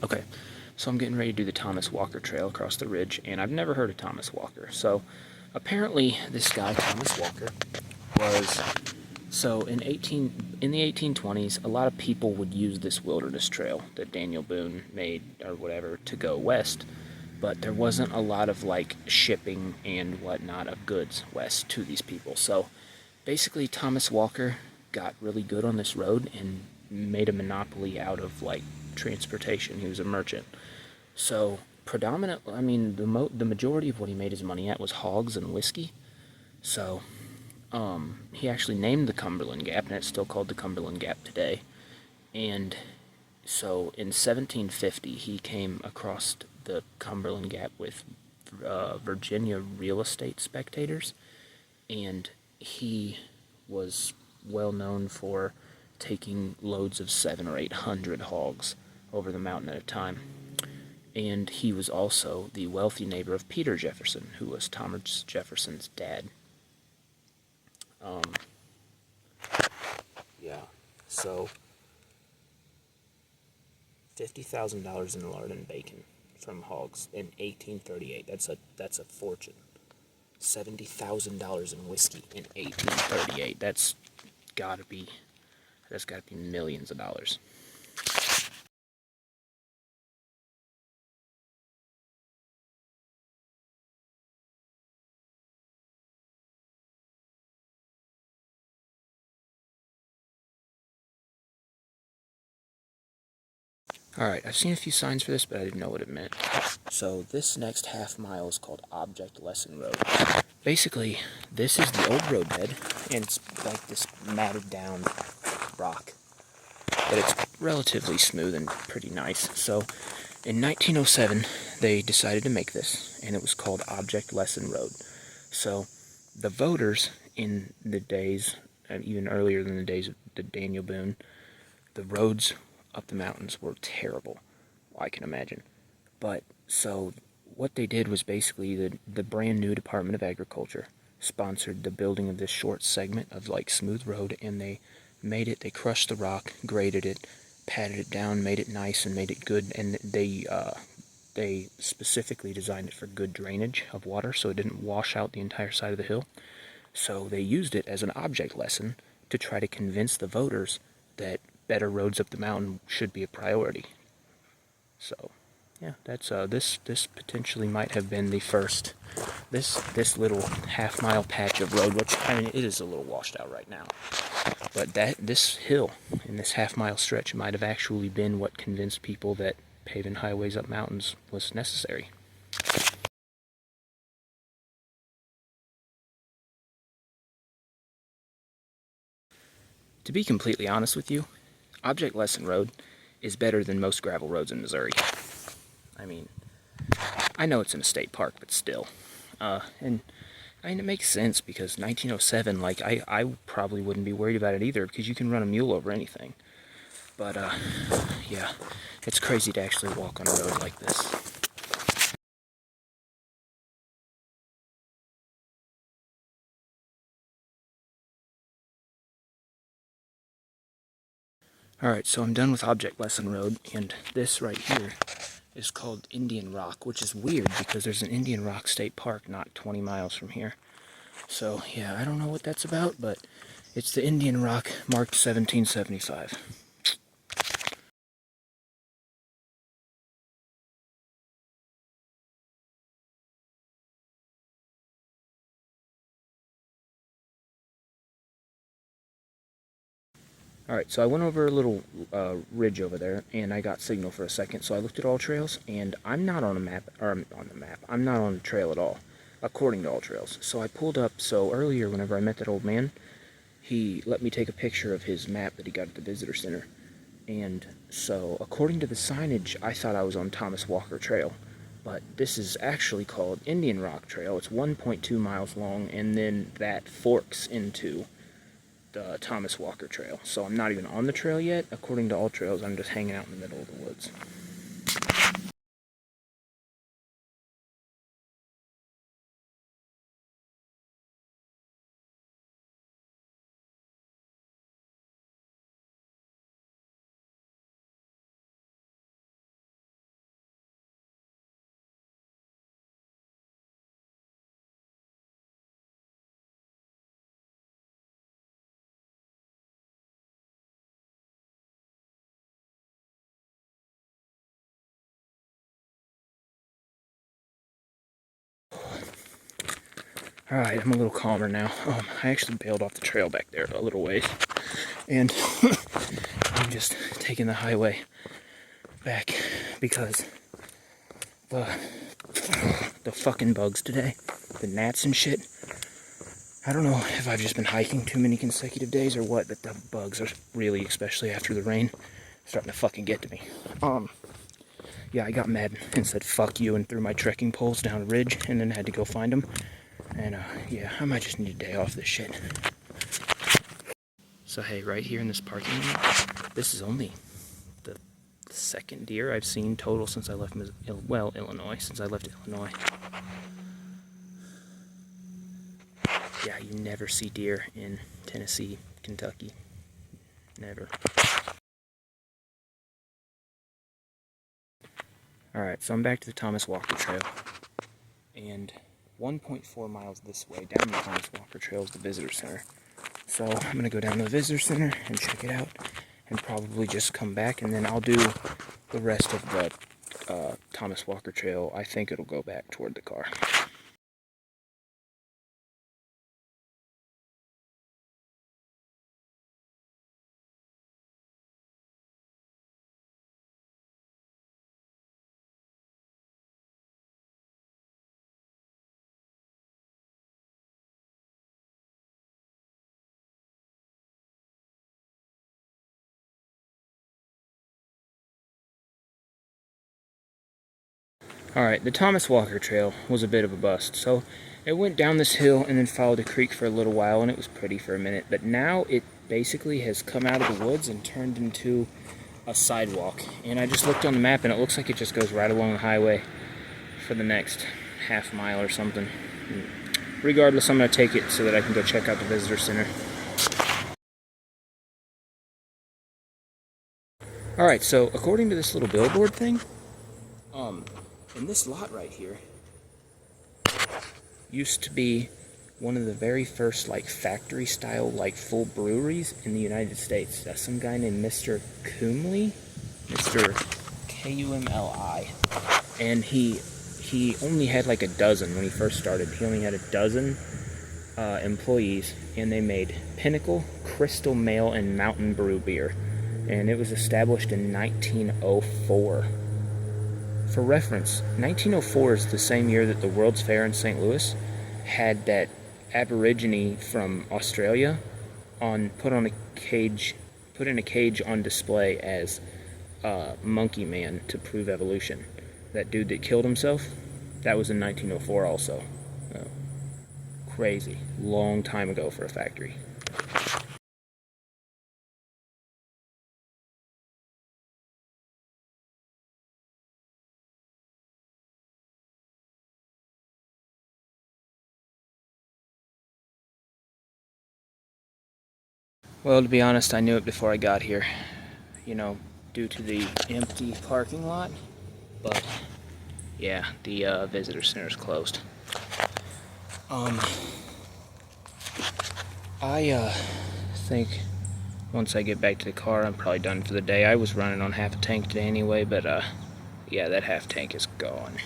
Okay, so I'm getting ready to do the Thomas Walker Trail across the ridge, and I've never heard of Thomas Walker. So apparently, this guy Thomas Walker was in the 1820s. A lot of people would use this wilderness trail that Daniel Boone made or whatever to go west, but there wasn't a lot of like shipping and whatnot of goods west to these people. So basically, Thomas Walker got really good on this road and made a monopoly out of like transportation. He was a merchant. So predominantly, I mean, the majority of what he made his money at was hogs and whiskey. So he actually named the Cumberland Gap, and it's still called the Cumberland Gap today. And so in 1750, he came across the Cumberland Gap with Virginia real estate speculators, and he was well known for taking loads of 700 or 800 hogs over the mountain at a time. And he was also the wealthy neighbor of Peter Jefferson, who was Thomas Jefferson's dad. Um, yeah, so $50,000 in lard and bacon from hogs in 1838. That's a fortune. $70,000 in whiskey in 1838. That's gotta be millions of dollars. Alright, I've seen a few signs for this, but I didn't know what it meant. So this next half mile is called Object Lesson Road. Basically, this is the old roadbed, and it's like this matted down rock. But it's relatively smooth and pretty nice. So in 1907, they decided to make this, and it was called Object Lesson Road. So the voters in the days, and even earlier than the days of the Daniel Boone, the roads up the mountains were terrible, I can imagine. But so what they did was basically the brand new Department of Agriculture sponsored the building of this short segment of like smooth road, and they crushed the rock, graded it, patted it down, made it nice, and made it good. And they specifically designed it for good drainage of water, so it didn't wash out the entire side of the hill. So they used it as an object lesson to try to convince the voters that better roads up the mountain should be a priority. So, yeah, that's this potentially might have been the first this little half mile patch of road, which I mean it is a little washed out right now. But this hill in this half mile stretch might have actually been what convinced people that paving highways up mountains was necessary. To be completely honest with you, Object Lesson Road is better than most gravel roads in Missouri. I mean, I know it's in a state park, but still. And I mean, it makes sense because 1907, like, I probably wouldn't be worried about it either because you can run a mule over anything. But, yeah, it's crazy to actually walk on a road like this. Alright, so I'm done with Object Lesson Road, and this right here is called Indian Rock, which is weird because there's an Indian Rock State Park not 20 miles from here. So, yeah, I don't know what that's about, but it's the Indian Rock marked 1775. Alright, so I went over a little ridge over there, and I got signal for a second, so I looked at All Trails, and I'm not on a map, or on the map, I'm not on a trail at all, according to All Trails. So I pulled up, so earlier whenever I met that old man, he let me take a picture of his map that he got at the visitor center. And so, according to the signage, I thought I was on Thomas Walker Trail. But this is actually called Indian Rock Trail. It's 1.2 miles long, and then that forks into the Thomas Walker Trail. So I'm not even on the trail yet. According to All Trails, I'm just hanging out in the middle of the woods. Alright, I'm a little calmer now. I actually bailed off the trail back there a little ways. And I'm just taking the highway back because the fucking bugs today, the gnats and shit. I don't know if I've just been hiking too many consecutive days or what, but the bugs are really, especially after the rain, starting to fucking get to me. Yeah, I got mad and said fuck you and threw my trekking poles down a ridge and then had to go find them. And yeah, I might just need a day off this shit. So hey, right here in this parking lot, this is only the second deer I've seen total since I left, Illinois, since I left Illinois. Yeah, you never see deer in Tennessee, Kentucky. Never. Alright, so I'm back to the Thomas Walker Trail. And 1.4 miles this way down the Thomas Walker Trail is the visitor center. So I'm going to go down to the visitor center and check it out and probably just come back, and then I'll do the rest of the Thomas Walker Trail. I think it'll go back toward the car. Alright, the Thomas Walker Trail was a bit of a bust. So it went down this hill and then followed a creek for a little while, and it was pretty for a minute. But now it basically has come out of the woods and turned into a sidewalk. And I just looked on the map and it looks like it just goes right along the highway for the next half mile or something. Regardless, I'm going to take it so that I can go check out the visitor center. Alright, so according to this little billboard thing, in this lot right here used to be one of the very first like factory style like full breweries in the United States. That's some guy named Mr. Kumli, Mr. Kumli, and he only had like a dozen when he first started. He only had a dozen employees, and they made Pinnacle, Crystal Mail, and Mountain Brew beer, and it was established in 1904. For reference, 1904 is the same year that the World's Fair in St. Louis had that Aborigine from Australia put in a cage on display as Monkey Man to prove evolution. That dude that killed himself, that was in 1904 also. Crazy. Long time ago for a factory. Well, to be honest, I knew it before I got here, due to the empty parking lot, but yeah, the visitor center is closed. I think once I get back to the car, I'm probably done for the day. I was running on half a tank today anyway, but yeah, that half tank is gone.